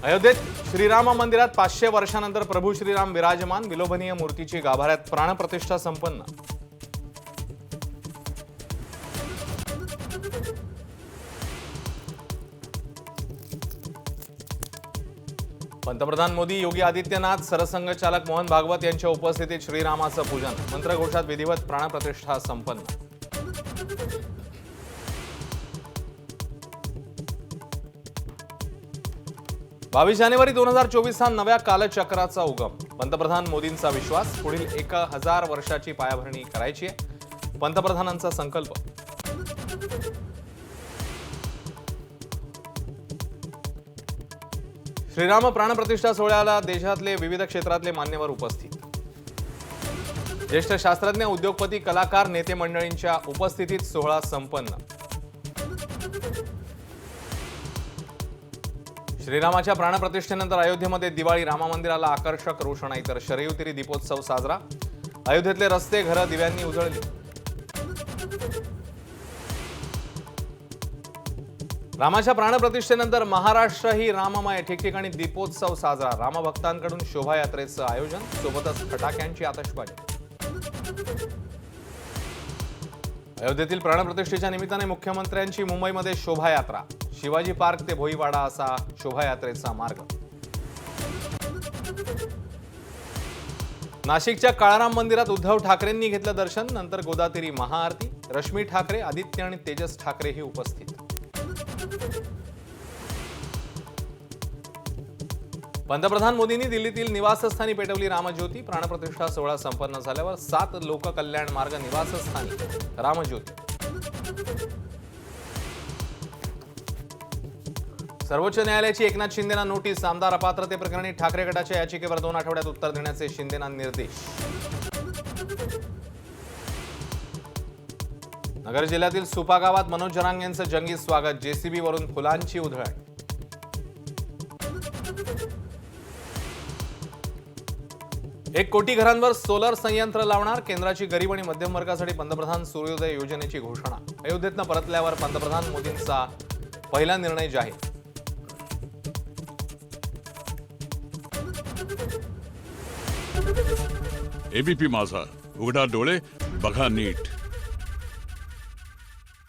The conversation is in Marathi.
अयोध्येत श्रीराम मंदिरात 500 वर्षानंतर प्रभू श्रीराम विराजमान. विलोभनीय मूर्तीची गाभाऱ्यात प्राणप्रतिष्ठा संपन्न. पंतप्रधान मोदी, योगी आदित्यनाथ, सरसंघचालक मोहन भागवत यांच्या उपस्थितीत श्रीरामाचं पूजन. मंत्रघोषात विधिवत प्राणप्रतिष्ठा संपन्न. 22 जानेवारी 2024 हा नव्या कालचक्राचा उगम. पंतप्रधान मोदींचा विश्वास, पुढील 1000 वर्षाची पायाभरणी करायची आहे. पंतप्रधानांचा संकल्प. श्रीराम प्राणप्रतिष्ठा सोहळ्याला देशातले विविध क्षेत्रातले मान्यवर उपस्थित. ज्येष्ठ शास्त्रज्ञ, उद्योगपती, कलाकार, नेते मंडळींच्या उपस्थितीत सोहळा संपन्न. श्रीरामाच्या प्राणप्रतिष्ठेनंतर अयोध्येमध्ये दिवाळी. राम मंदिराला आकर्षक रोषणाई तर शरयुतिरी दीपोत्सव साजरा. अयोध्येतले रस्ते, घरं दिव्यांनी उजळली. रामाच्या प्राणप्रतिष्ठेनंतर महाराष्ट्रही राममय. ठिकठिकाणी दीपोत्सव साजरा. रामभक्तांकडून शोभायात्रेचं आयोजन, सोबतच फटाक्यांची आतषबाजी. अयोध्येतील प्राणप्रतिष्ठेच्या निमित्ताने मुख्यमंत्र्यांची मुंबईमध्ये शोभायात्रा. शिवाजी पार्क ते भोईवाडा असा शोभायात्रेचा मार्ग. नाशिकच्या काळाराम मंदिरात उद्धव ठाकरेंनी घेतलं दर्शन. नंतर गोदातीरी महाआरती. रश्मी ठाकरे, आदित्य आणि तेजस ठाकरेही उपस्थित. पंतप्रधान मोदींनी दिल्लीतील निवासस्थानी पेटवली रामज्योती. प्राणप्रतिष्ठा सोहळा संपन्न झाल्यावर 7 लोककल्याण मार्ग निवासस्थानी रामज्योती. सर्वोच्च न्यायालयाची एकनाथ शिंदेना नोटीस. आमदार अपात्रतेप्रकरणी ठाकरे गटाच्या याचिकेवर 2 आठवड्यात उत्तर देण्याचे शिंदेना निर्देश. नगर जिल्ह्यातील सुपा गावात मनोज जरांगे यांचं जंगी स्वागत. जेसीबी वरून फुलांची उधळण. 1 कोटी घरांवर सोलर संयंत्र लावणार. केंद्राची गरीब आणि मध्यम वर्गासाठी पंतप्रधान सूर्योदय योजनेची घोषणा. अयोध्येतनं परतल्यावर पंतप्रधान मोदींचा पहिला निर्णय जाहीर. एबीपी माझा, उघडा डोळे बघा नीट.